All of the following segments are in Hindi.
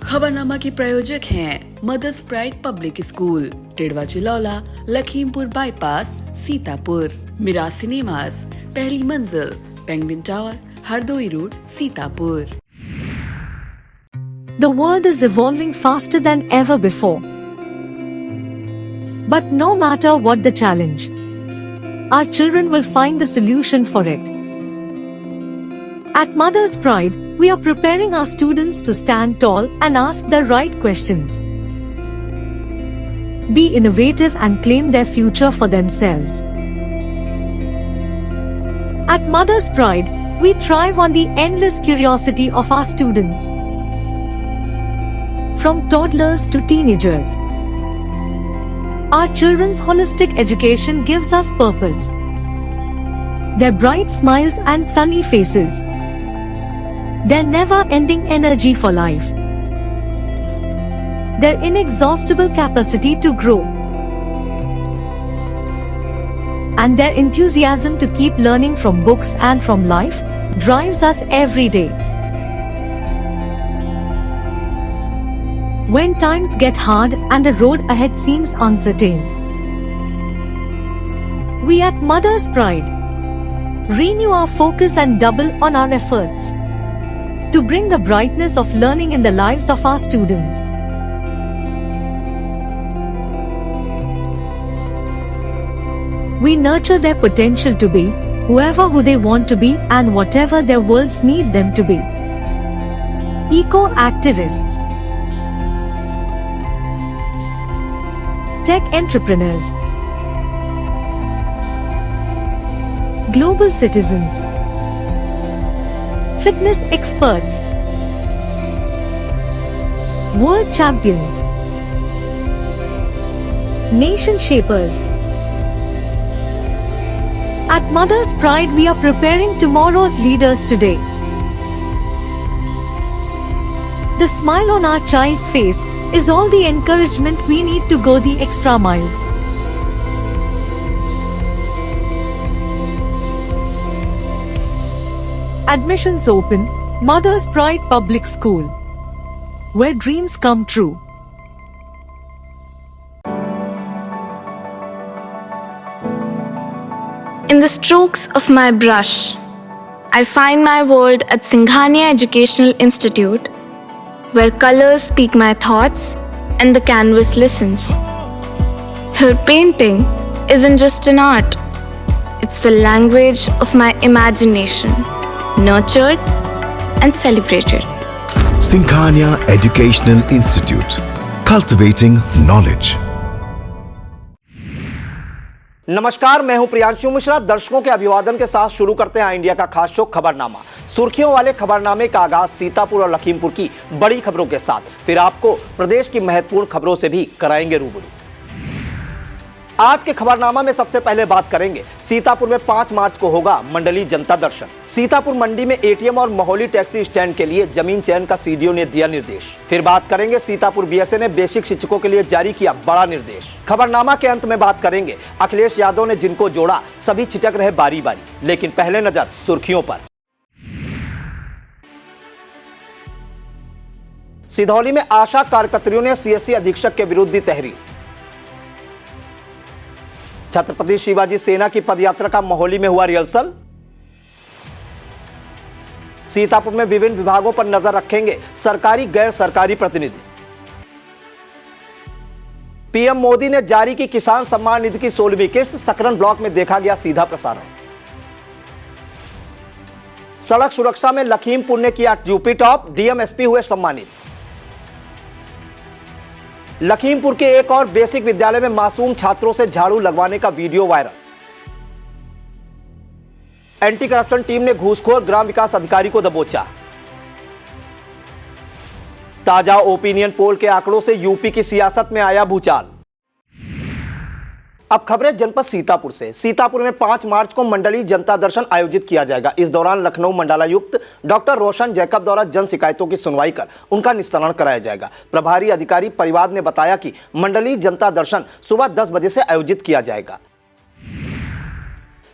खबरनामा के प्रायोजक हैं Mother's Pride Public School, Tidwa Chilaula, Lakhimpur bypass, Sitapur. Miraj Cinemas, पहली मंजिल, Penguin Tower, Hardoi road, Sitapur. The world is evolving faster than ever before. But no matter what the challenge, our children will find the solution for it. At Mother's Pride, we are preparing our students to stand tall and ask the right questions. Be innovative and claim their future for themselves. At Mother's Pride, we thrive on the endless curiosity of our students. From toddlers to teenagers, our children's holistic education gives us purpose. Their bright smiles and sunny faces, their never-ending energy for life, their inexhaustible capacity to grow, and their enthusiasm to keep learning from books and from life drives us every day. When times get hard and the road ahead seems uncertain, we at Mother's Pride renew our focus and double on our efforts to bring the brightness of learning in the lives of our students. We nurture their potential to be whoever who they want to be and whatever their worlds need them to be. Eco-activists, tech entrepreneurs, global citizens, fitness experts, world champions, nation shapers. At Mother's Pride, we are preparing tomorrow's leaders today. The smile on our child's face is all the encouragement we need to go the extra miles. Admissions open, Mother's Pride Public School, where dreams come true. In the strokes of my brush, I find my world at Singhania Educational Institute, where colors speak my thoughts and the canvas listens. Here painting isn't just an art, it's the language of my imagination, nurtured and celebrated. Singhania Educational Institute, cultivating knowledge. नमस्कार, मैं हूं प्रियांशु मिश्रा। दर्शकों के अभिवादन के साथ शुरू करते हैं इंडिया का खास शो खबरनामा। सुर्खियों वाले खबरनामे का आगाज सीतापुर और लखीमपुर की बड़ी खबरों के साथ, फिर आपको प्रदेश की महत्वपूर्ण खबरों से भी कराएंगे रूबरू। आज के खबरनामा में सबसे पहले बात करेंगे सीतापुर में 5 मार्च को होगा मंडलीय जनता दर्शन। सीतापुर मंडी में एटीएम और मोहली टैक्सी स्टैंड के लिए जमीन चयन का सीडीओ ने दिया निर्देश। फिर बात करेंगे सीतापुर बीएसए ने बेसिक शिक्षकों के लिए जारी किया बड़ा निर्देश। खबरनामा के अंत में बात करेंगे अखिलेश यादव ने जिनको जोड़ा सभी छिटक रहे बारी बारी। लेकिन पहले नजर सुर्खियों पर। सिधौली में आशा कार्यकर्तियों ने सीएससी अधीक्षक के विरुद्ध दी तहरीर। छत्रपति शिवाजी सेना की पदयात्रा का मोहाली में हुआ रिहर्सल। सीतापुर में विभिन्न विभागों पर नजर रखेंगे सरकारी गैर सरकारी प्रतिनिधि। पीएम मोदी ने जारी की किसान सम्मान निधि की 16वीं किस्त, सकरन ब्लॉक में देखा गया सीधा प्रसारण। सड़क सुरक्षा में लखीमपुर ने किया यूपी टॉप, डीएम एसपी हुए सम्मानित। लखीमपुर के एक और बेसिक विद्यालय में मासूम छात्रों से झाड़ू लगवाने का video viral. Anti corruption team ने घूसखोर ग्राम विकास अधिकारी को दबोचा। ताजा ओपिनियन पोल के आंकड़ों से यूपी की सियासत में आया भूचाल। अब खबरें जनपद सीतापुर से। सीतापुर में 5 मार्च को मंडलीय जनता दर्शन आयोजित किया जाएगा। इस दौरान लखनऊ मंडलायुक्त डॉक्टर रोशन जैकब द्वारा जन शिकायतों की सुनवाई कर उनका निस्तारण कराया जाएगा। प्रभारी अधिकारी परिवाद ने बताया कि मंडलीय जनता दर्शन सुबह 10 बजे से आयोजित किया जाएगा।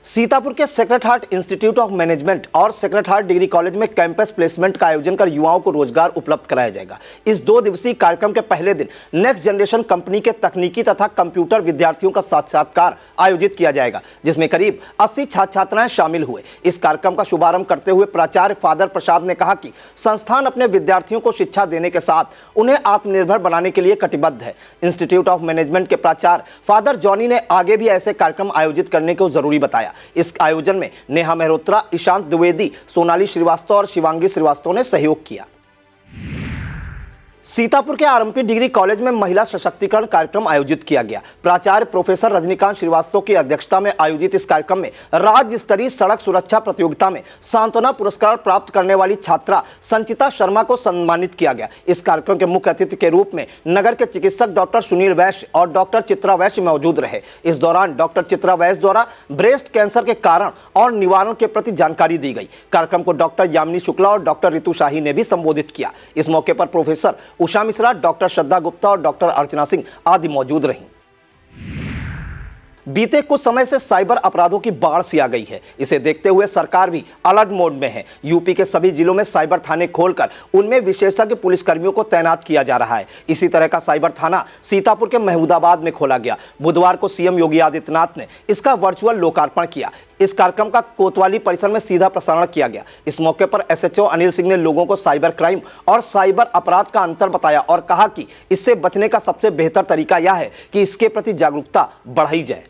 सीतापुर के sacred heart institute of management और सेक्रेड हार्ट डिग्री कॉलेज में कैंपस प्लेसमेंट का आयोजन कर युवाओं को रोजगार उपलब्ध कराया जाएगा। इस 2 दिवसीय कार्यक्रम के पहले दिन नेक्स्ट जनरेशन कंपनी के तकनीकी तथा कंप्यूटर विद्यार्थियों का साक्षात्कार आयोजित किया जाएगा, जिसमें करीब 80 छात्र छात्राएं शामिल हुए। इस कार्यक्रम का शुभारंभ करते हुए प्राचार्य फादर प्रसाद ने कहा कि संस्थान अपने विद्यार्थियों को शिक्षा देने के साथ उन्हें आत्मनिर्भर बनाने के लिए कटिबद्ध है। इंस्टीट्यूट ऑफ मैनेजमेंट के प्राचार्य फादर जॉनी ने आगे भी ऐसे कार्यक्रम आयोजित करने को जरूरी बताया। इस आयोजन में नेहा मेहरोत्रा, ईशांत द्विवेदी, सोनाली श्रीवास्तव और शिवांगी श्रीवास्तव ने सहयोग किया। सीतापुर के आरएमपी डिग्री कॉलेज में महिला सशक्तिकरण कार्यक्रम आयोजित किया गया। प्राचार्य प्रोफेसर रजनीकांत श्रीवास्तव की अध्यक्षता में आयोजित इस कार्यक्रम में राज्य स्तरीय सड़क सुरक्षा प्रतियोगिता में सांत्वना पुरस्कार प्राप्त करने वाली छात्रा संचिता शर्मा को सम्मानित किया गया। इस कार्यक्रम के मुख्य अतिथि के रूप में नगर के चिकित्सक डॉक्टर सुनील वैश्य और डॉक्टर चित्रा वैश्य मौजूद रहे। इस दौरान डॉक्टर चित्रा वैश्य द्वारा ब्रेस्ट कैंसर के कारण और निवारण के प्रति जानकारी दी गई। कार्यक्रम को डॉक्टर यामिनी शुक्ला और डॉक्टर रितु शाही ने भी संबोधित किया। इस मौके पर प्रोफेसर उषा मिश्रा, डॉक्टर श्रद्धा गुप्ता और डॉक्टर अर्चना सिंह आदि मौजूद रहीं। बीते कुछ समय से साइबर अपराधों की बाढ़ सी आ गई है। इसे देखते हुए सरकार भी अलर्ट मोड में है। यूपी के सभी जिलों में साइबर थाने खोलकर उनमें विशेषज्ञ पुलिसकर्मियों को तैनात किया जा रहा है। इसी तरह का साइबर थाना सीतापुर के महमूदाबाद में खोला गया। बुधवार को सीएम योगी आदित्यनाथ ने इसका वर्चुअल लोकार्पण किया। इस कार्यक्रम का कोतवाली परिसर में सीधा प्रसारण किया गया। इस मौके पर एसएचओ अनिल सिंह ने लोगों को साइबर क्राइम और साइबर अपराध का अंतर बताया और कहा कि इससे बचने का सबसे बेहतर तरीका यह है कि इसके प्रति जागरूकता बढ़ाई जाए।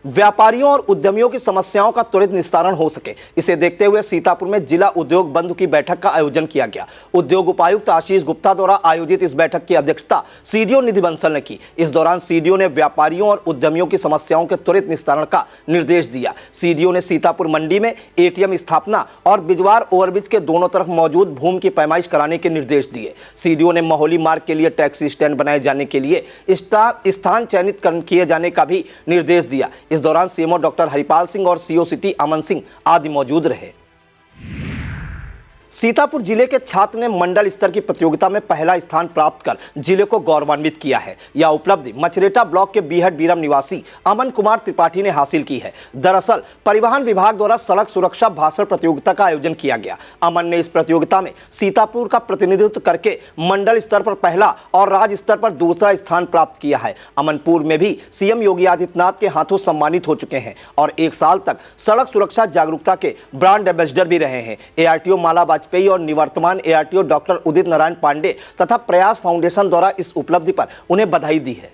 व्यापारियों और उद्यमियों की समस्याओं का त्वरित निस्तारण हो सके, इसे देखते हुए सीतापुर में जिला उद्योग बंधु की बैठक का आयोजन किया गया। उद्योग उपायुक्त आशीष गुप्ता द्वारा आयोजित इस बैठक की अध्यक्षता सीडीओ निधि बंसल ने की। इस दौरान सीडीओ ने व्यापारियों और उद्यमियों की समस्याओं के त्वरित निस्तारण का निर्देश दिया। सीडीओ ने सीतापुर मंडी में एटीएम स्थापना और बिजवार ओवरब्रिज के दोनों तरफ मौजूद भूमि की पैमाइश कराने के निर्देश दिए। सीडीओ ने मोहली मार्ग के लिए टैक्सी स्टैंड बनाए जाने के लिए स्थान चयनित किए जाने का भी निर्देश दिया। इस दौरान सीएमओ डॉक्टर हरिपाल सिंह और सीओ सिटी अमन सिंह आदि मौजूद रहे। सीतापुर जिले के छात्र ने मंडल स्तर की प्रतियोगिता में पहला स्थान प्राप्त कर जिले को गौरवान्वित किया है। यह उपलब्धि मचरेटा ब्लॉक के बीहट बीरम निवासी अमन कुमार त्रिपाठी ने हासिल की है। दरअसल परिवहन विभाग द्वारा सड़क सुरक्षा भाषण प्रतियोगिता का आयोजन किया गया। अमन ने इस प्रतियोगिता में सीतापुर का प्रतिनिधित्व करके मंडल स्तर पर पहला और राज्य स्तर पर दूसरा स्थान प्राप्त किया है। अमन पूर्व में भी सीएम योगी आदित्यनाथ के हाथों सम्मानित हो चुके हैं और 1 साल तक सड़क सुरक्षा जागरूकता के ब्रांड एम्बेसडर भी रहे हैं। एआरटीओ माला वाजपेयी और निवर्तमान एआरटीओ डॉक्टर उदित नारायण पांडे तथा प्रयास फाउंडेशन द्वारा इस उपलब्धि पर उन्हें बधाई दी है।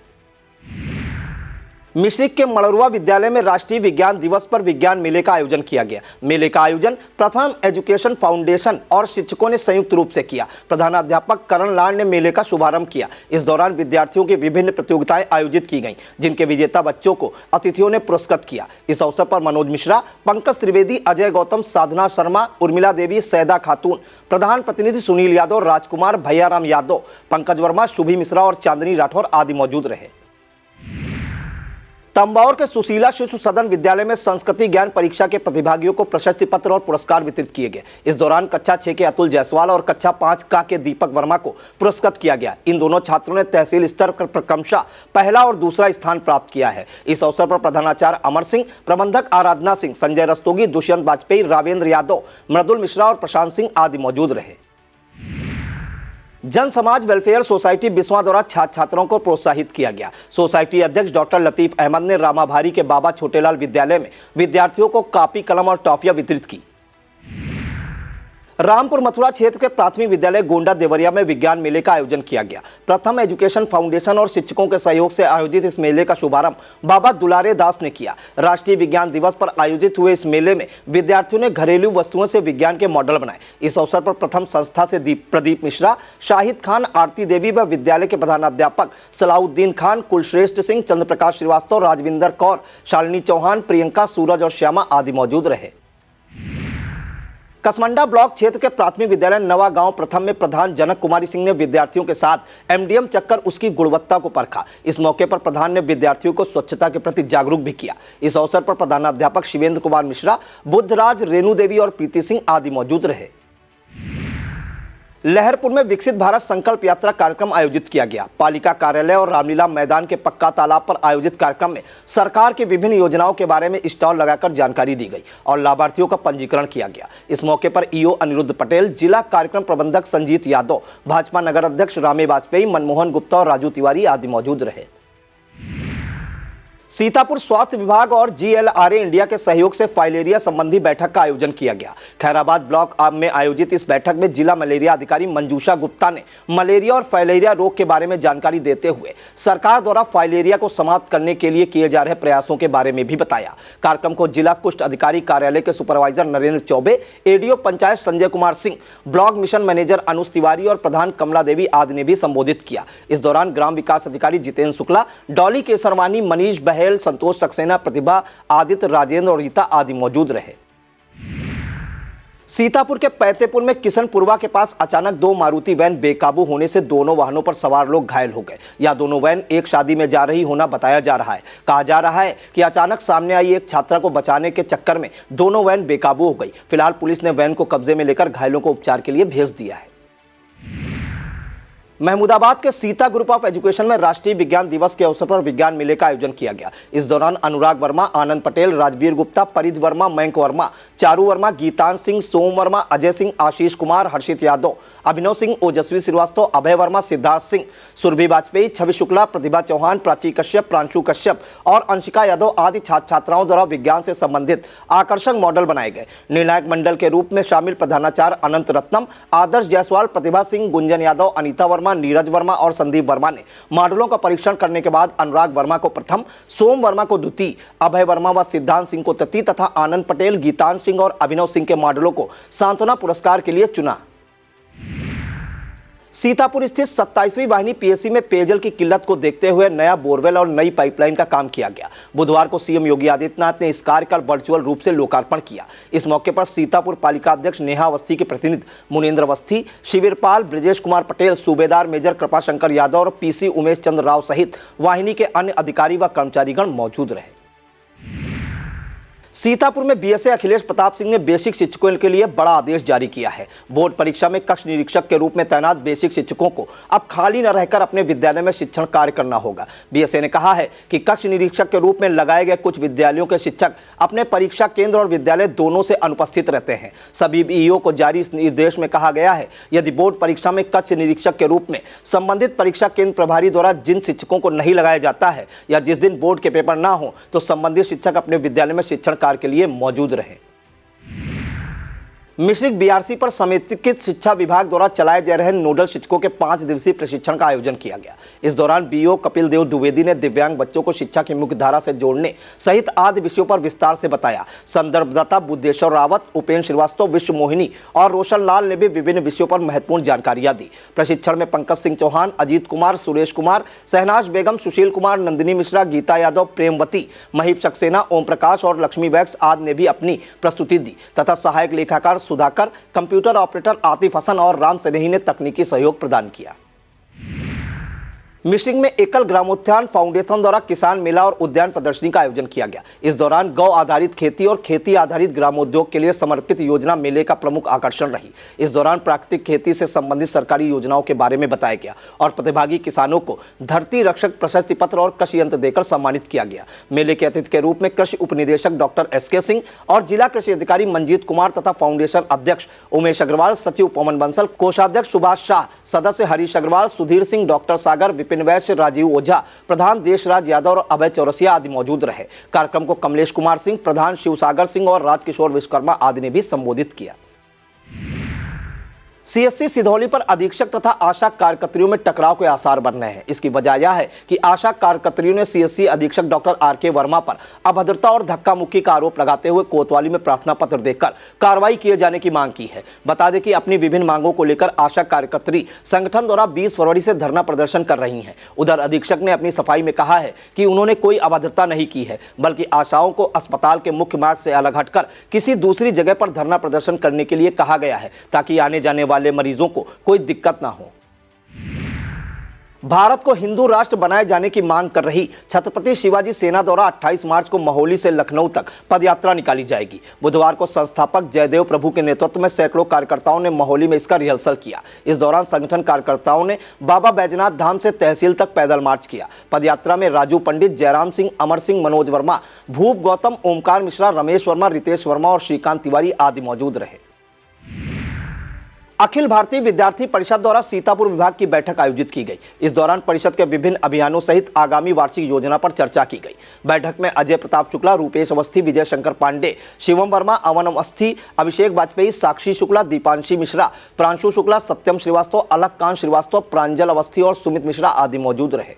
मिश्रिक के मड़रुआ विद्यालय में राष्ट्रीय विज्ञान दिवस पर विज्ञान मेले का आयोजन किया गया। मेले का आयोजन प्रथम एजुकेशन फाउंडेशन और शिक्षकों ने संयुक्त रूप से किया। प्रधानाध्यापक करण लाल ने मेले का शुभारंभ किया। इस दौरान विद्यार्थियों की विभिन्न प्रतियोगिताएं आयोजित की गईं, जिनके विजेता बच्चों को अतिथियों ने पुरस्कृत किया। इस अवसर पर मनोज मिश्रा, पंकज त्रिवेदी, अजय गौतम, साधना शर्मा, उर्मिला देवी, सैदा खातून, प्रधान प्रतिनिधि सुनील यादव, राजकुमार, भैयाराम यादव, पंकज वर्मा, शुभी मिश्रा और चांदनी राठौर आदि मौजूद रहे। तंबाउर के सुशीला शिशु सदन विद्यालय में संस्कृति ज्ञान परीक्षा के प्रतिभागियों को प्रशस्ति पत्र और पुरस्कार वितरित किए गए। इस दौरान कक्षा 6 के अतुल जायसवाल और कक्षा 5 का के दीपक वर्मा को पुरस्कृत किया गया। इन दोनों छात्रों ने तहसील स्तर पर क्रमशः पहला और दूसरा स्थान प्राप्त किया है। इस अवसर पर प्रधानाचार्य अमर सिंह, प्रबंधक आराधना सिंह, संजय रस्तोगी, दुष्यंत वाजपेयी, रावेंद्र यादव, मृदुल मिश्रा और प्रशांत सिंह आदि मौजूद रहे। जन समाज वेलफेयर सोसाइटी बिस्वा द्वारा छात्र छात्राओं को प्रोत्साहित किया गया। सोसाइटी अध्यक्ष डॉक्टर लतीफ अहमद ने रामाभारी के बाबा छोटेलाल विद्यालय में विद्यार्थियों को कॉपी, कलम और टॉफियां वितरित की। रामपुर मथुरा क्षेत्र के प्राथमिक विद्यालय गोंडा देवरिया में विज्ञान मेले का आयोजन किया गया। प्रथम एजुकेशन फाउंडेशन और शिक्षकों के सहयोग से आयोजित इस मेले का शुभारंभ बाबा दुलारे दास ने किया। राष्ट्रीय विज्ञान दिवस पर आयोजित हुए इस मेले में विद्यार्थियों ने घरेलू वस्तुओं से विज्ञान के मॉडल बनाए। इस अवसर पर प्रथम संस्था से प्रदीप मिश्रा, शाहिद खान, आरती देवी व विद्यालय के प्रधानाध्यापक सलाउद्दीन खान, कुलश्रेष्ठ सिंह, चंद्रप्रकाश श्रीवास्तव, राजविंदर कौर, शालिनी चौहान, प्रियंका, सूरज और श्यामा आदि मौजूद रहे। कसमंडा ब्लॉक क्षेत्र के प्राथमिक विद्यालय नवा गांव प्रथम में प्रधान जनक कुमारी सिंह ने विद्यार्थियों के साथ एमडीएम चक्कर उसकी गुणवत्ता को परखा। इस मौके पर प्रधान ने विद्यार्थियों को स्वच्छता के प्रति जागरूक भी किया। इस अवसर पर प्रधानाध्यापक शिवेंद्र कुमार मिश्रा, बुद्धराज, रेणु देवी और प्रीति सिंह आदि मौजूद रहे। लहरपुर में विकसित भारत संकल्प यात्रा कार्यक्रम आयोजित किया गया। पालिका कार्यालय और रामलीला मैदान के पक्का तालाब पर आयोजित कार्यक्रम में सरकार की विभिन्न योजनाओं के बारे में स्टॉल लगाकर जानकारी दी गई और लाभार्थियों का पंजीकरण किया गया। इस मौके पर ईओ अनिरुद्ध पटेल, जिला कार्यक्रम प्रबंधक संजीत यादव, भाजपा नगर अध्यक्ष रामे वाजपेयी, मनमोहन गुप्ता और राजू तिवारी आदि मौजूद रहे। सीतापुर स्वास्थ्य विभाग और GLRA इंडिया के सहयोग से फाइलेरिया संबंधी बैठक का आयोजन किया गया। खैराबाद ब्लॉक में आयोजित इस बैठक में जिला मलेरिया अधिकारी मंजूषा गुप्ता ने मलेरिया और फाइलेरिया रोग के बारे में जानकारी देते हुए सरकार द्वारा फाइलेरिया को समाप्त करने के लिए किए जा रहे प्रयासों के बारे में भी बताया। कार्यक्रम को जिला कुष्ठ अधिकारी कार्यालय के supervisor Narendra Chaubey, ADO panchayat Sanjay Kumar Singh, block mission manager Anuj Tiwari और प्रधान कमला देवी आदि ने भी संबोधित किया। इस दौरान ग्राम विकास अधिकारी जितेंद्र शुक्ला, डॉली केसरवानी, मनीष बहेल, संतोष सक्सेना, प्रतिभा, आदित्य, राजेंद्र और रीता आदि मौजूद रहे। सीतापुर के पैतेपुर में किशनपुरवा के पास अचानक दो मारुति वैन बेकाबू होने से दोनों वाहनों पर सवार लोग घायल हो गए। यह दोनों वैन एक शादी में जा रही होना बताया जा रहा है। कहा जा रहा है कि अचानक सामने आई एक छात्रा को बचाने के चक्कर में दोनों वैन बेकाबू हो गई। फिलहाल पुलिस ने वैन को कब्जे में लेकर घायलों को उपचार के लिए भेज दिया है। महमूदाबाद के सीता ग्रुप ऑफ एजुकेशन में राष्ट्रीय विज्ञान दिवस के अवसर पर विज्ञान मेले का आयोजन किया गया। इस दौरान अनुराग वर्मा, आनंद पटेल, राजवीर गुप्ता, परिध वर्मा, मयंक वर्मा, चारू वर्मा, गीतांश सिंह, सोम वर्मा, अजय सिंह, आशीष कुमार, हर्षित यादव, अभिनव सिंह, ओजस्वी श्रीवास्तव, अभय वर्मा, सिद्धार्थ सिंह, सुरभि वाजपेयी, छवि शुक्ला, प्रतिभा चौहान, प्राची कश्यप, प्रांशु कश्यप और अंशिका यादव आदि छात्र छात्राओं द्वारा विज्ञान से संबंधित आकर्षक मॉडल बनाए गए। निर्णायक मंडल के रूप में शामिल प्रधानाचार्य अनंत रत्नम, आदर्श जायसवाल, प्रतिभा सिंह, गुंजन यादव, अनीता वर्मा, नीरज वर्मा और संदीप वर्मा ने मॉडलों का परीक्षण करने के बाद अनुराग वर्मा को प्रथम, सोम वर्मा को द्वितीय, अभय वर्मा व सिद्धांत सिंह को तृतीय तथा आनंद पटेल, गीतांश सिंह और अभिनव सिंह के मॉडलों को सांत्वना पुरस्कार के लिए चुना। सीतापुर स्थित 27वीं वाहिनी PSC में पेयजल की किल्लत को देखते हुए नया बोरवेल और नई पाइपलाइन का काम किया गया। बुधवार को CM योगी आदित्यनाथ ने इस कार्य का वर्चुअल रूप से लोकार्पण किया। इस मौके पर सीतापुर पालिका अध्यक्ष नेहा अवस्थी के प्रतिनिधि मुनेन्द्र अवस्थी, शिविरपाल ब्रजेश कुमार पटेल, सूबेदार मेजर कृपाशंकर यादव और PC उमेश चंद्र राव सहित वाहिनी के अन्य अधिकारी व कर्मचारीगण मौजूद रहे। सीतापुर में BSA अखिलेश प्रताप सिंह ने बेसिक शिक्षकों के लिए बड़ा आदेश जारी किया है। बोर्ड परीक्षा में कक्ष निरीक्षक के रूप में तैनात बेसिक शिक्षकों को अब खाली न रहकर अपने विद्यालय में शिक्षण कार्य करना होगा। BSA ने कहा है कि कक्ष निरीक्षक के रूप में लगाए गए कुछ विद्यालयों के शिक्षक अपने परीक्षा केंद्र और विद्यालय दोनों से अनुपस्थित रहते हैं। सभी BEO को जारी इस निर्देश में कहा गया है, यदि बोर्ड परीक्षा में कक्ष निरीक्षक के रूप में संबंधित परीक्षा केंद्र प्रभारी द्वारा जिन शिक्षकों को नहीं लगाया जाता है या जिस दिन बोर्ड के पेपर ना हो तो संबंधित शिक्षक अपने विद्यालय में शिक्षण कार्य के लिए मौजूद रहे। मिश्रिक BRC पर समेकित शिक्षा विभाग द्वारा चलाए जा रहे नोडल शिक्षकों के 5 दिवसीय प्रशिक्षण का आयोजन किया गया। इस दौरान BO कपिल देव द्विवेदी ने दिव्यांग बच्चों को शिक्षा की मुख्य धारा से जोड़ने सहित आदि विषयों पर विस्तार से बताया। संदर्भदाता बुद्धेश्वर रावत, उपेन्द्र श्रीवास्तव, विश्व मोहिनी और रोशन लाल ने भी विभिन्न विषयों पर महत्वपूर्ण जानकारियां दी। प्रशिक्षण में पंकज सिंह चौहान, अजीत कुमार, सुरेश कुमार, शहनाज बेगम, सुशील कुमार, नंदिनी मिश्रा, गीता यादव, प्रेमवती, महीप सक्सेना, ओम प्रकाश और लक्ष्मी वैक्स आदि ने भी अपनी प्रस्तुति दी तथा सहायक लेखाकार सुधाकर, कंप्यूटर ऑपरेटर आतिफ हसन और राम सनेही ने तकनीकी सहयोग प्रदान किया। मिश्रिक में एकल ग्रामोत्थान फाउंडेशन द्वारा किसान मेला और उद्यान प्रदर्शनी का आयोजन किया गया। इस दौरान गौ आधारित खेती और खेती आधारित ग्रामोद्योग के लिए समर्पित योजना मेले का प्रमुख आकर्षण रही। इस दौरान प्राकृतिक खेती से संबंधित सरकारी योजनाओं के बारे में बताया गया और प्रतिभागी किसानों को धरती रक्षक प्रशस्ति पत्र और कृषि यंत्र देकर सम्मानित किया गया। मेले के अतिथि के रूप में कृषि उपनिदेशक डॉक्टर SK सिंह और जिला कृषि अधिकारी मंजीत कुमार तथा फाउंडेशन अध्यक्ष उमेश अग्रवाल, सचिव पवन बंसल, कोषाध्यक्ष सुभाष शाह, सदस्य हरीश अग्रवाल, सुधीर सिंह, डॉक्टर सागर, विपिन वैश्य, राजीव ओझा, प्रधान देशराज यादव और अभय चौरसिया आदि मौजूद रहे। कार्यक्रम को कमलेश कुमार सिंह, प्रधान शिवसागर सिंह और राजकिशोर विश्वकर्मा आदि ने भी संबोधित किया। CSC सिधौली पर अधीक्षक तथा आशा कार्यकर्तियों में टकराव के आसार बन रहे हैं। इसकी वजह यह है कि आशा कार्यकर्तियों ने CSC अधीक्षक डॉक्टर RK वर्मा पर अभद्रता और धक्का मुक्की का आरोप लगाते हुए कोतवाली में प्रार्थना पत्र देकर कार्रवाई किए जाने की मांग की है। बता दें कि अपनी विभिन्न मांगों को लेकर आशा कार्यकर्ती संगठन द्वारा 20 फरवरी से धरना प्रदर्शन कर रही हैं। उधर अधीक्षक ने अपनी सफाई में कहा है कि उन्होंने कोई अभद्रता नहीं की है, बल्कि आशाओं को अस्पताल के मुख्य मार्ग से अलग हटकर किसी दूसरी जगह पर धरना प्रदर्शन करने के लिए कहा गया है ताकि आने जाने वाले मरीजों को कोई दिक्कत ना हो। भारत को हिंदू राष्ट्र बनाए जाने की मांग कर रही छत्रपति शिवाजी सेना द्वारा 28 मार्च को महोली से लखनऊ तक पदयात्रा निकाली जाएगी। बुधवार को संस्थापक जयदेव प्रभु के नेतृत्व में सैकड़ों कार्यकर्ताओं ने महोली में इसका रिहर्सल किया। इस दौरान संगठन कार्यकर्ताओं ने बाबा बैजनाथ धाम से तहसील तक पैदल मार्च किया। पदयात्रा में राजू पंडित, जयराम सिंह, अमर सिंह, मनोज वर्मा, भूप गौतम, ओमकार मिश्रा, रमेश वर्मा, रितेश वर्मा और श्रीकांत तिवारी आदि मौजूद रहे। अखिल भारतीय विद्यार्थी परिषद द्वारा सीतापुर विभाग की बैठक आयोजित की गई। इस दौरान परिषद के विभिन्न अभियानों सहित आगामी वार्षिक योजना पर चर्चा की गई। बैठक में अजय प्रताप शुक्ला, रूपेश अवस्थी, विजय शंकर पांडे, शिवम वर्मा, अवन अवस्थी, अभिषेक वाजपेयी, साक्षी शुक्ला, दीपांशी मिश्रा, प्रांशु शुक्ला, सत्यम श्रीवास्तव, अलक कांत श्रीवास्तव, प्रांजल अवस्थी और सुमित मिश्रा आदि मौजूद रहे।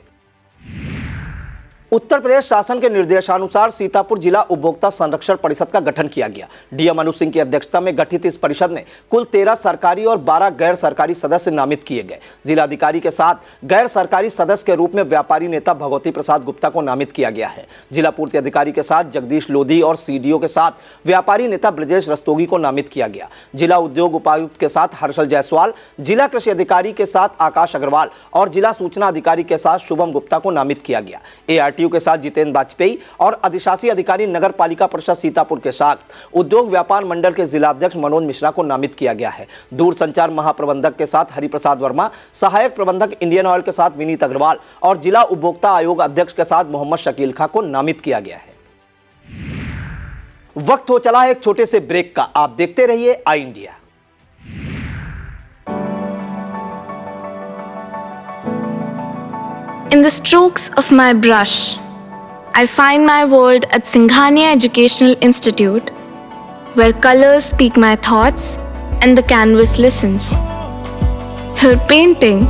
उत्तर प्रदेश शासन के निर्देशानुसार सीतापुर जिला उपभोक्ता संरक्षण परिषद का गठन किया गया। डीएम अनु सिंह की अध्यक्षता में गठित इस परिषद में कुल 13 सरकारी और 12 गैर सरकारी सदस्य नामित किए गए। जिलाधिकारी के साथ गैर सरकारी सदस्य के रूप में व्यापारी नेता भगवती प्रसाद गुप्ता को नामित किया गया है। जिला पूर्ति अधिकारी के साथ जगदीश लोधी और सीडीओ के साथ व्यापारी नेता ब्रजेश रस्तोगी को नामित किया गया। जिला उद्योग उपायुक्त के साथ हर्षल जायसवाल, जिला कृषि अधिकारी के साथ आकाश अग्रवाल और जिला सूचना अधिकारी के साथ शुभम गुप्ता को नामित किया गया। ARTU के साथ जितेंद्र वाजपेयी और अधिशासी अधिकारी नगर पालिका परिषद सीतापुर के साथ उद्योग व्यापार मंडल के जिलाध्यक्ष मनोज मिश्रा को नामित किया गया है। दूरसंचार महाप्रबंधक के साथ हरिप्रसाद वर्मा, सहायक प्रबंधक इंडियन ऑयल के साथ विनीत अग्रवाल और जिला उपभोक्ता आयोग अध्यक्ष के साथ मोहम्मद शकील खां को नामित किया गया है। वक्त हो चला है एक छोटे से ब्रेक का। आप देखते रहिए आई India. In the strokes of my brush, I find my world at Singhania Educational Institute, where colors speak my thoughts and the canvas listens. Here painting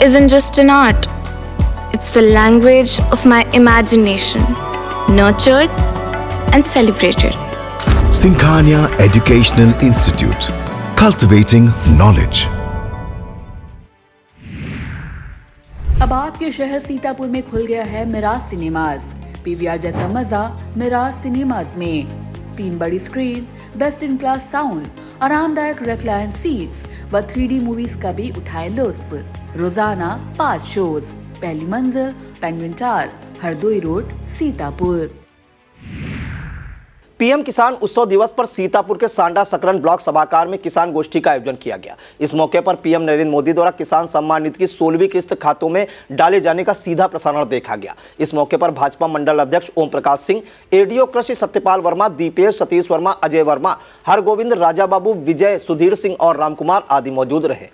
isn't just an art, it's the language of my imagination, nurtured and celebrated. Singhania Educational Institute, cultivating knowledge. अब आपके शहर सीतापुर में खुल गया है मिराज सिनेमाज। पीवीआर जैसा मजा मिराज सिनेमाज में। 3 बड़ी screen, best in class sound, आरामदायक रिक्लाइन सीट्स व 3D मूवीज का भी उठाए लुत्फ। रोजाना 5 शोज। पहली मंजिल, Penguin Tower, Hardoi road, Sitapur. PM किसान उत्सव दिवस पर सीतापुर के सांडा सकरन ब्लॉक सभागार में किसान गोष्ठी का आयोजन किया गया। इस मौके पर पीएम नरेंद्र मोदी द्वारा किसान सम्मान निधि की 16वीं किस्त खातों में डाले जाने का सीधा प्रसारण देखा गया। इस मौके पर भाजपा मंडल अध्यक्ष ओम प्रकाश सिंह, एडीओ कृषि सत्यपाल वर्मा, दीपेश सतीश वर्मा, अजय वर्मा, हरगोविंद, राजा बाबू, विजय, सुधीर सिंह और रामकुमार आदि मौजूद रहे।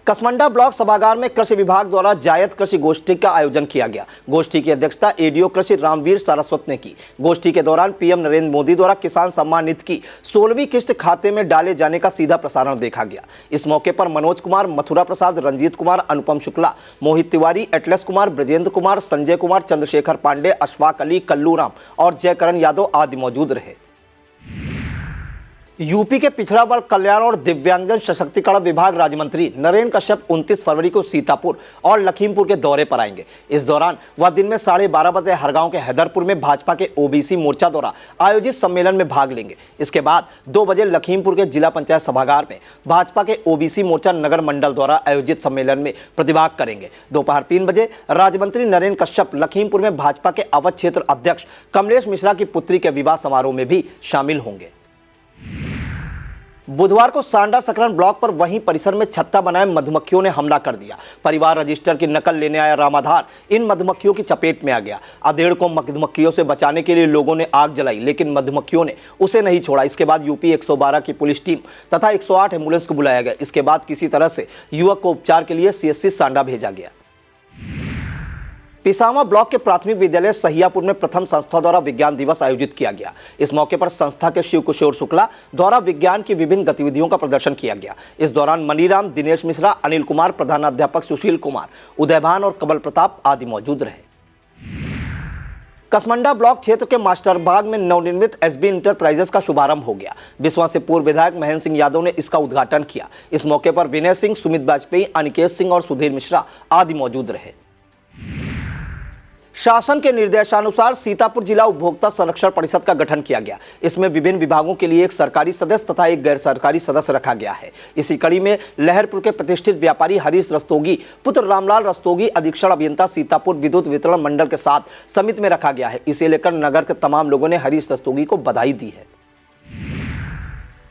कसमंडा ब्लॉक सभागार में कृषि विभाग द्वारा जायद कृषि गोष्ठी का आयोजन किया गया। गोष्ठी की अध्यक्षता एडीओ कृषि रामवीर सारस्वत ने की। गोष्ठी के दौरान पीएम नरेंद्र मोदी द्वारा किसान सम्मान निधि की 16वीं किस्त खाते में डाले जाने का सीधा प्रसारण देखा गया। इस मौके पर मनोज कुमार, मथुरा प्रसाद, रंजीत कुमार, अनुपम शुक्ला, मोहित तिवारी, एटलस कुमार, ब्रजेंद्र कुमार, संजय कुमार, चंद्रशेखर पांडे, अशफाक अली, कल्लू राम और जयकरण यादव आदि मौजूद रहे। यूपी के पिछड़ा वर्ग कल्याण और दिव्यांगजन सशक्तिकरण विभाग राज्य मंत्री नरेंद्र कश्यप 29 फरवरी को सीतापुर और लखीमपुर के दौरे पर आएंगे। इस दौरान वह दिन में 12:30 बजे हरगांव के हैदरपुर में भाजपा के ओबीसी मोर्चा द्वारा आयोजित सम्मेलन में भाग लेंगे। इसके बाद 2 बजे लखीमपुर के जिला पंचायत सभागार में भाजपा के ओबीसी मोर्चा नगर मंडल द्वारा आयोजित सम्मेलन में प्रतिभाग करेंगे। दोपहर 3 बजे राज्य मंत्री नरेंद्र कश्यप लखीमपुर में भाजपा के अवध क्षेत्र अध्यक्ष कमलेश मिश्रा की पुत्री के विवाह समारोह में भी शामिल होंगे। बुधवार को सांडा सकरन ब्लॉक पर वहीं परिसर में छत्ता बनाए मधुमक्खियों ने हमला कर दिया। परिवार रजिस्टर की नकल लेने आया रामाधार इन मधुमक्खियों की चपेट में आ गया। अधेड़ को मधुमक्खियों से बचाने के लिए लोगों ने आग जलाई, लेकिन मधुमक्खियों ने उसे नहीं छोड़ा। इसके बाद यूपी 112 की पुलिस टीम तथा 108 एम्बुलेंस को बुलाया गया। इसके बाद किसी तरह से युवक को उपचार के लिए CSC सांडा भेजा गया। पिसामा ब्लॉक के प्राथमिक विद्यालय सहियापुर में प्रथम संस्था द्वारा विज्ञान दिवस आयोजित किया गया। इस मौके पर संस्था के शिव किशोर शुक्ला द्वारा विज्ञान की विभिन्न गतिविधियों का प्रदर्शन किया गया। इस दौरान मनीराम, दिनेश मिश्रा, अनिल कुमार, प्रधानाध्यापक सुशील कुमार, उदयभान और कमल प्रताप आदि मौजूद रहे। कसमंडा ब्लॉक क्षेत्र के मास्टरबाग में नवनिर्मित SB इंटरप्राइजेस का शुभारंभ हो गया। बिस्वा से पूर्व विधायक महेंद्र सिंह यादव ने इसका उद्घाटन किया। इस मौके पर विनय सिंह, सुमित वाजपेयी, अनिकेत सिंह और सुधीर मिश्रा आदि मौजूद रहे। शासन के निर्देशानुसार सीतापुर जिला उपभोक्ता संरक्षण परिषद का गठन किया गया। इसमें विभिन्न विभागों के लिए एक सरकारी सदस्य तथा एक गैर सरकारी सदस्य रखा गया है। इसी कड़ी में लहरपुर के प्रतिष्ठित व्यापारी हरीश रस्तोगी पुत्र रामलाल रस्तोगी अधीक्षण अभियंता सीतापुर विद्युत वितरण मंडल के साथ समिति में रखा गया है। इसे लेकर नगर के तमाम लोगों ने हरीश रस्तोगी को बधाई दी है।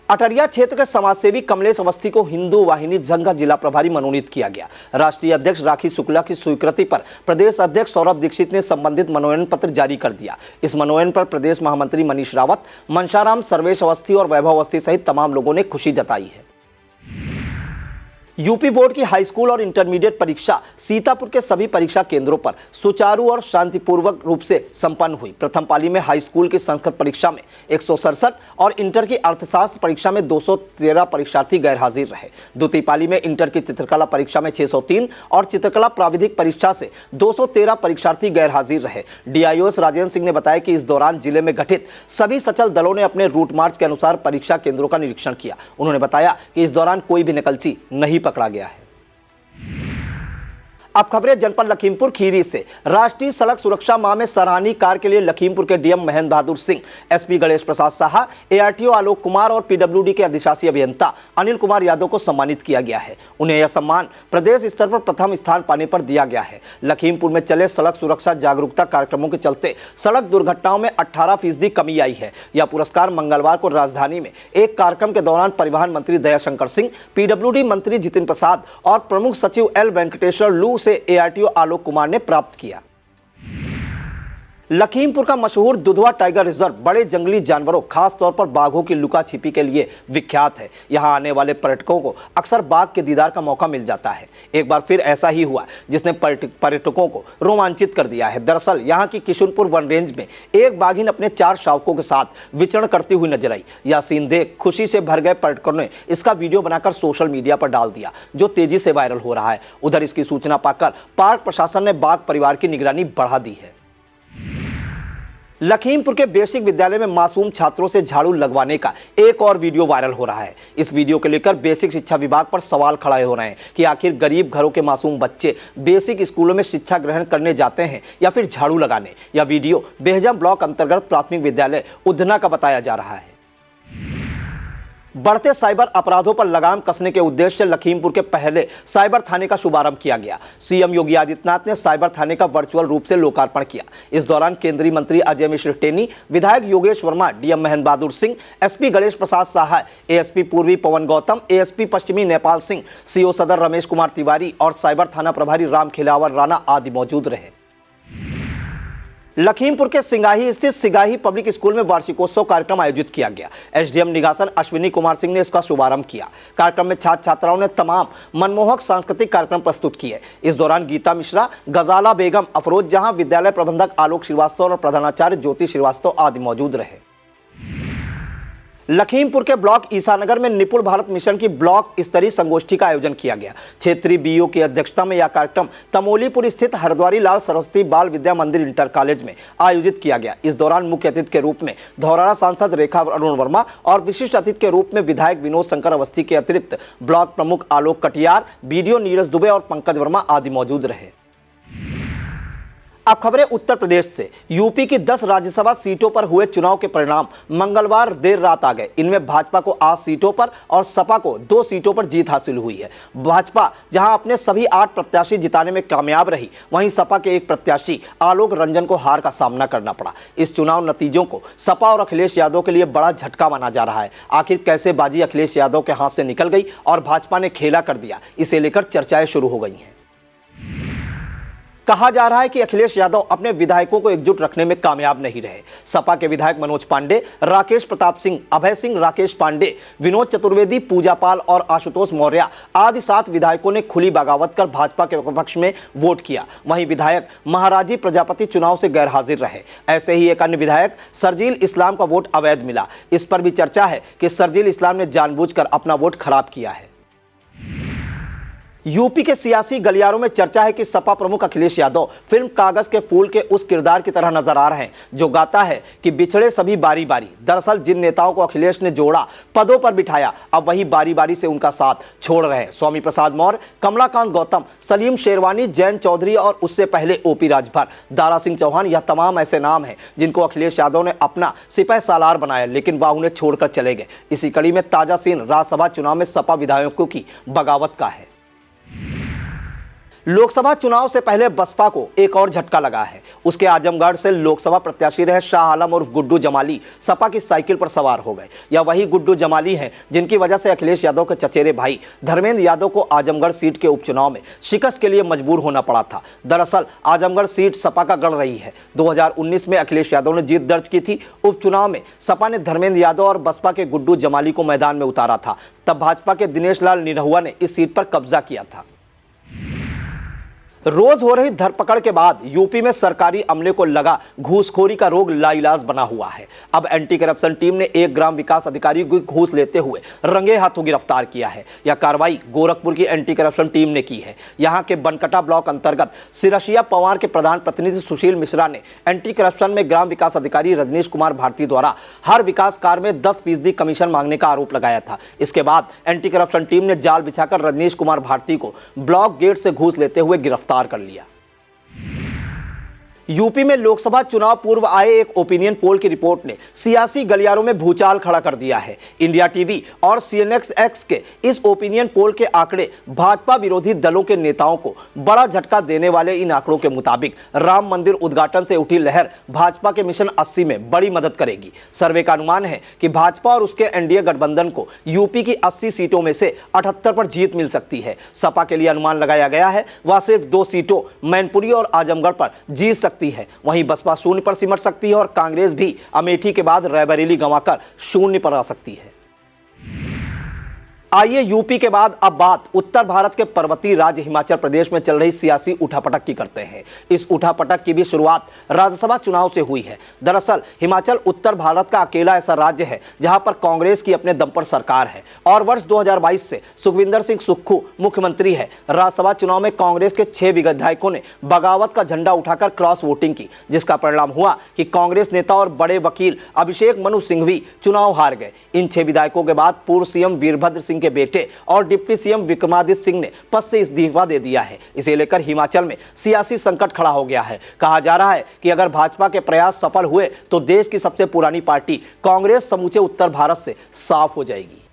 अटरिया क्षेत्र के समाजसेवी कमलेश अवस्थी को हिंदू वाहिनी संघ का जिला प्रभारी मनोनीत किया गया। राष्ट्रीय अध्यक्ष राखी शुक्ला की स्वीकृति पर प्रदेश अध्यक्ष सौरभ दीक्षित ने संबंधित मनोनयन पत्र जारी कर दिया। इस मनोनयन पर प्रदेश महामंत्री मनीष रावत, मनशाराम, सर्वेश अवस्थी और वैभव अवस्थी सहित तमाम लोगों ने खुशी जताई है। यूपी बोर्ड की हाई स्कूल और इंटरमीडिएट परीक्षा सीतापुर के सभी परीक्षा केंद्रों पर सुचारू और शांतिपूर्वक रूप से संपन्न हुई। प्रथम पाली में हाई स्कूल की संस्कृत परीक्षा में 167 और इंटर की अर्थशास्त्र परीक्षा में 213 परीक्षार्थी गैर हाजिर रहे। द्वितीय पाली में इंटर की चित्रकला परीक्षा में 603 और चित्रकला प्राविधिक परीक्षा से 213 परीक्षार्थी गैर हाजिर रहे। डीआईओएस राजेंद्र सिंह ने बताया कि इस दौरान जिले में गठित सभी सचल दलों ने अपने रूट मार्च के अनुसार परीक्षा केंद्रों का निरीक्षण किया। उन्होंने बताया कि इस दौरान कोई भी नकलची नहीं पकड़ा गया है। अब खबरें जनपद लखीमपुर खीरी से। राष्ट्रीय सड़क सुरक्षा माह में सराहनीय कार्य के लिए लखीमपुर के DM Mahendra Bahadur Singh, SP Ganesh Prasad Saha, ARTO Alok Kumar और पीडब्ल्यूडी के अधिशासी अभियंता अनिल कुमार यादव को सम्मानित किया गया है। उन्हें यह सम्मान प्रदेश स्तर पर प्रथम स्थान पाने पर दिया गया है। लखीमपुर में चले सड़क सुरक्षा जागरूकता कार्यक्रमों के चलते सड़क दुर्घटनाओं में 18% कमी आई है। यह पुरस्कार मंगलवार को राजधानी में एक कार्यक्रम के दौरान परिवहन मंत्री दयाशंकर सिंह, पीडब्ल्यूडी मंत्री जितिन प्रसाद और प्रमुख सचिव एल वेंकटेश्वर लू से एआरटीओ आलोक कुमार ने प्राप्त किया। लखीमपुर का मशहूर दुधवा टाइगर रिजर्व बड़े जंगली जानवरों, खास तौर पर बाघों की लुका छिपी के लिए विख्यात है। यहां आने वाले पर्यटकों को अक्सर बाघ के दीदार का मौका मिल जाता है। एक बार फिर ऐसा ही हुआ जिसने पर्यटकों को रोमांचित कर दिया है। दरअसल यहां की किशुनपुर वन रेंज में एक बाघिन अपने 4 शावकों के साथ विचरण करती हुई नजर आई। यह सीन देख खुशी से भर गए पर्यटकों ने इसका वीडियो बनाकर सोशल मीडिया पर डाल दिया, जो तेजी से वायरल हो रहा है। उधर इसकी सूचना पाकर पार्क प्रशासन ने बाघ परिवार की निगरानी बढ़ा दी है। लखीमपुर के बेसिक विद्यालय में मासूम छात्रों से झाड़ू लगवाने का एक और वीडियो वायरल हो रहा है। इस वीडियो को लेकर बेसिक शिक्षा विभाग पर सवाल खड़े हो रहे हैं कि आखिर गरीब घरों के मासूम बच्चे बेसिक स्कूलों में शिक्षा ग्रहण करने जाते हैं या फिर झाड़ू लगाने। यह वीडियो बेहजम ब्लॉक अंतर्गत प्राथमिक विद्यालय उधना का बताया जा रहा है। बढ़ते साइबर अपराधों पर लगाम कसने के उद्देश्य से लखीमपुर के पहले साइबर थाने का शुभारंभ किया गया। सीएम योगी आदित्यनाथ ने साइबर थाने का वर्चुअल रूप से लोकार्पण किया। इस दौरान केंद्रीय मंत्री अजय मिश्र टेनी, विधायक Yogesh Verma, DM Mahendra Bahadur Singh, SP Ganesh Prasad Saha, ASP पूर्वी पवन गौतम, एएसपी पश्चिमी नेपाल सिंह, सीओ सदर रमेश कुमार तिवारी और साइबर थाना प्रभारी राम खिलावर राणा आदि मौजूद रहे। लखीमपुर के सिंगाही स्थित सिंगाही पब्लिक स्कूल में वार्षिकोत्सव कार्यक्रम आयोजित किया गया। एसडीएम निगासन अश्विनी कुमार सिंह ने इसका शुभारंभ किया। कार्यक्रम में छात्र छात्राओं ने तमाम मनमोहक सांस्कृतिक कार्यक्रम प्रस्तुत किए। इस दौरान गीता मिश्रा, गजाला बेगम, अफरोज जहां, विद्यालय प्रबंधक आलोक श्रीवास्तव और प्रधानाचार्य ज्योति श्रीवास्तव आदि मौजूद रहे। लखीमपुर के ब्लॉक ईसानगर में निपुण भारत मिशन की ब्लॉक स्तरीय संगोष्ठी का आयोजन किया गया। क्षेत्रीय बीओ की अध्यक्षता में यह कार्यक्रम तमोलीपुर स्थित हरद्वारी लाल सरस्वती बाल विद्या मंदिर इंटर कॉलेज में आयोजित किया गया। इस दौरान मुख्य अतिथि के रूप में धौराड़ा सांसद रेखा अरुण वर्मा और विशिष्ट अतिथि के रूप में विधायक विनोद शंकर अवस्थी के अतिरिक्त ब्लॉक प्रमुख आलोक कटियार, बीडीओ नीरज दुबे और पंकज वर्मा आदि मौजूद रहे। अब खबरें उत्तर प्रदेश से। यूपी की 10 राज्यसभा सीटों पर हुए चुनाव के परिणाम मंगलवार देर रात आ गए। इनमें भाजपा को 8 सीटों पर और सपा को 2 सीटों पर जीत हासिल हुई है। भाजपा जहां अपने सभी 8 प्रत्याशी जिताने में कामयाब रही, वहीं सपा के एक प्रत्याशी आलोक रंजन को हार का सामना करना पड़ा। इस चुनाव नतीजों को सपा और अखिलेश यादव के लिए बड़ा झटका माना जा रहा है। आखिर कैसे बाजी अखिलेश यादव के हाथ से निकल गई और भाजपा ने खेला कर दिया, इसे लेकर चर्चाएं शुरू हो गई हैं। कहा जा रहा है कि अखिलेश यादव अपने विधायकों को एकजुट रखने में कामयाब नहीं रहे। सपा के विधायक मनोज पांडे, राकेश प्रताप सिंह, अभय सिंह, राकेश पांडे, विनोद चतुर्वेदी, पूजा पाल और आशुतोष मौर्य आदि 7 विधायकों ने खुली बगावत कर भाजपा के पक्ष में वोट किया। वहीं विधायक महाराजी प्रजापति चुनाव से गैर हाजिर रहे। ऐसे ही एक अन्य विधायक सरजील इस्लाम का वोट अवैध मिला। इस पर भी चर्चा है कि सरजील इस्लाम ने जानबूझकर अपना वोट खराब किया है। यूपी के सियासी गलियारों में चर्चा है कि सपा प्रमुख अखिलेश यादव फिल्म कागज के फूल के उस किरदार की तरह नजर आ रहे हैं जो गाता है कि बिछड़े सभी बारी बारी। दरअसल जिन नेताओं को अखिलेश ने जोड़ा, पदों पर बिठाया, अब वही बारी बारी से उनका साथ छोड़ रहे हैं। स्वामी प्रसाद मौर्य, कमलाकांत गौतम, सलीम शेरवानी, जयंत चौधरी और उससे पहले ओपी राजभर, दारा सिंह चौहान, यह तमाम ऐसे नाम हैं जिनको अखिलेश यादव ने अपना सिपह सालार बनाया, लेकिन वह उन्हें छोड़कर चले गए। इसी कड़ी में ताजा सीन राज्यसभा चुनाव में सपा विधायकों की बगावत का है। लोकसभा चुनाव से पहले बसपा को एक और झटका लगा है। उसके आजमगढ़ से लोकसभा प्रत्याशी रहे शाह आलम उर्फ गुड्डू जमाली सपा की साइकिल पर सवार हो गए। यह वही गुड्डू जमाली हैं जिनकी वजह से अखिलेश यादव के चचेरे भाई धर्मेंद्र यादव को आजमगढ़ सीट के उपचुनाव में शिकस्त के लिए मजबूर होना पड़ा था। दरअसल आजमगढ़ सीट सपा का गढ़ रही है। 2019 में अखिलेश यादव ने जीत दर्ज की थी। उपचुनाव में सपा ने धर्मेंद्र यादव और बसपा के गुड्डू जमाली को मैदान में उतारा था। तब भाजपा के दिनेश लाल निरहुआ ने इस सीट पर कब्जा किया था। रोज हो रही धरपकड़ के बाद यूपी में सरकारी अमले को लगा घूसखोरी का रोग लाइलाज बना हुआ है। अब एंटी करप्शन टीम ने एक ग्राम विकास अधिकारी को घूस लेते हुए रंगे हाथों गिरफ्तार किया है। यह कार्रवाई गोरखपुर की एंटी करप्शन टीम ने की है। यहां के बनकटा ब्लॉक अंतर्गत सिरसिया पवार के प्रधान प्रतिनिधि सुशील मिश्रा ने एंटी करप्शन में ग्राम विकास अधिकारी रजनीश कुमार भारती द्वारा हर विकास कार्य में 10% कमीशन मांगने का आरोप लगाया था। इसके बाद एंटी करप्शन टीम ने जाल बिछाकर रजनीश कुमार भारती को ब्लॉक गेट से घूस लेते हुए गिरफ्तार कर लिया। यूपी में लोकसभा चुनाव पूर्व आए एक ओपिनियन पोल की रिपोर्ट ने सियासी गलियारों में भूचाल खड़ा कर दिया है। इंडिया टीवी और CNXX के इस ओपिनियन पोल के आंकड़े भाजपा विरोधी दलों के नेताओं को बड़ा झटका देने वाले। इन आंकड़ों के मुताबिक राम मंदिर उद्घाटन से उठी लहर भाजपा के मिशन 80 में बड़ी मदद करेगी। सर्वे का अनुमान है कि भाजपा और उसके एनडीए गठबंधन को यूपी की 80 सीटों में से 78 पर जीत मिल सकती है। सपा के लिए अनुमान लगाया गया है वह सिर्फ 2 सीटों मैनपुरी और आजमगढ़ पर जीत सकती है। वहीं बसपा 0 पर सिमट सकती है और कांग्रेस भी अमेठी के बाद रायबरेली गंवाकर 0 पर आ सकती है। आइए यूपी के बाद अब बात उत्तर भारत के पर्वतीय राज्य हिमाचल प्रदेश में चल रही सियासी उठापटक की करते हैं। इस उठापटक की भी शुरुआत राज्यसभा चुनाव से हुई है। दरअसल हिमाचल उत्तर भारत का अकेला ऐसा राज्य है जहां पर कांग्रेस की अपने दम पर सरकार है और वर्ष 2022 से सुखविंदर सिंह सुक्खू मुख्यमंत्री है। राज्यसभा चुनाव में कांग्रेस के 6 विधायकों ने बगावत का झंडा उठाकर क्रॉस वोटिंग की, जिसका परिणाम हुआ कि कांग्रेस नेता और बड़े वकील अभिषेक मनु सिंघवी चुनाव हार गए। इन 6 विधायकों के बाद पूर्व सीएम वीरभद्र सिंह के बेटे और डिप्टी सीएम विक्रमादित्य सिंह ने पद से इस्तीफा दे दिया है। इसे लेकर हिमाचल में सियासी संकट खड़ा हो गया है। कहा जा रहा है कि अगर भाजपा के प्रयास सफल हुए तो देश की सबसे पुरानी पार्टी कांग्रेस समूचे उत्तर भारत से साफ हो जाएगी।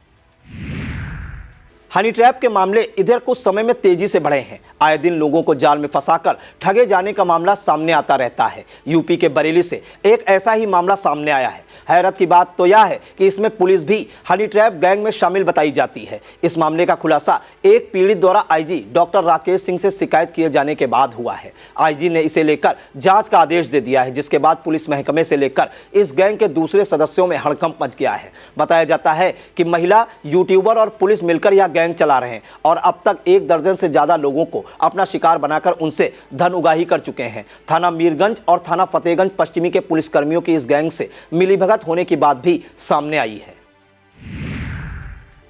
हनी ट्रैप के मामले इधर कुछ समय में तेजी से बढ़े हैं। आए दिन लोगों को जाल में फंसाकर ठगे जाने का मामला सामने आता रहता है। यूपी के बरेली से एक ऐसा ही मामला सामने आया है। हैरत की बात तो यह है कि इसमें पुलिस भी हनी ट्रैप गैंग में शामिल बताई जाती है। इस मामले का खुलासा एक पीड़ित द्वारा आईजी डॉक्टर राकेश सिंह से शिकायत किए जाने के बाद हुआ है। आईजी ने इसे लेकर जांच का आदेश दे दिया है, जिसके बाद पुलिस महकमे से लेकर इस गैंग के दूसरे सदस्यों में हड़कंप मच गया है। बताया जाता है कि महिला यूट्यूबर और पुलिस मिलकर यह गैंग चला रहे हैं और अब तक 1 दर्जन से ज्यादा लोगों को अपना शिकार बनाकर उनसे धन उगाही कर चुके हैं। थाना मीरगंज और थाना फतेहगंज पश्चिमी के पुलिसकर्मियों की इस गैंग से मिलीभगत होने की बात भी सामने आई है।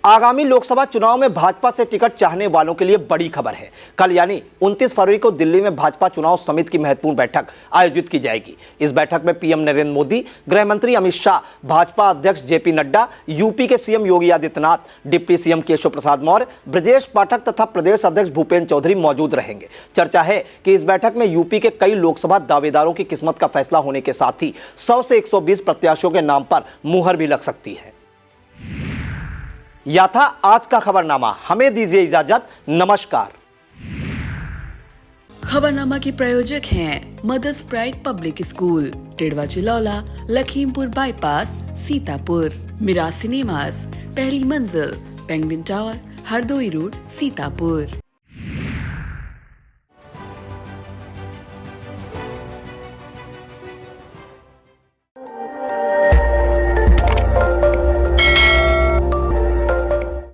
आगामी लोकसभा चुनाव में भाजपा से टिकट चाहने वालों के लिए बड़ी खबर है। कल यानी 29 फरवरी को दिल्ली में भाजपा चुनाव समिति की महत्वपूर्ण बैठक आयोजित की जाएगी। इस बैठक में पीएम नरेंद्र मोदी, गृह मंत्री अमित शाह, भाजपा अध्यक्ष जेपी नड्डा, यूपी के CM Yogi Adityanath, deputy CM Keshav Prasad Maurya, Brajesh Pathak तथा प्रदेश अध्यक्ष भूपेंद्र चौधरी मौजूद रहेंगे। चर्चा है कि इस बैठक में यूपी के कई लोकसभा दावेदारों की किस्मत का फैसला होने के साथ ही 100 से 120 प्रत्याशियों के नाम पर मुहर भी लग सकती है। यह था आज का खबरनामा। हमें दीजिए इजाजत। नमस्कार। खबरनामा के प्रायोजक हैं Mother's Pride Public School, Tidwa Chilaula, Lakhimpur bypass, Sitapur. Miraj Cinemas, पहली मंजिल, Penguin Tower, Hardoi road, Sitapur.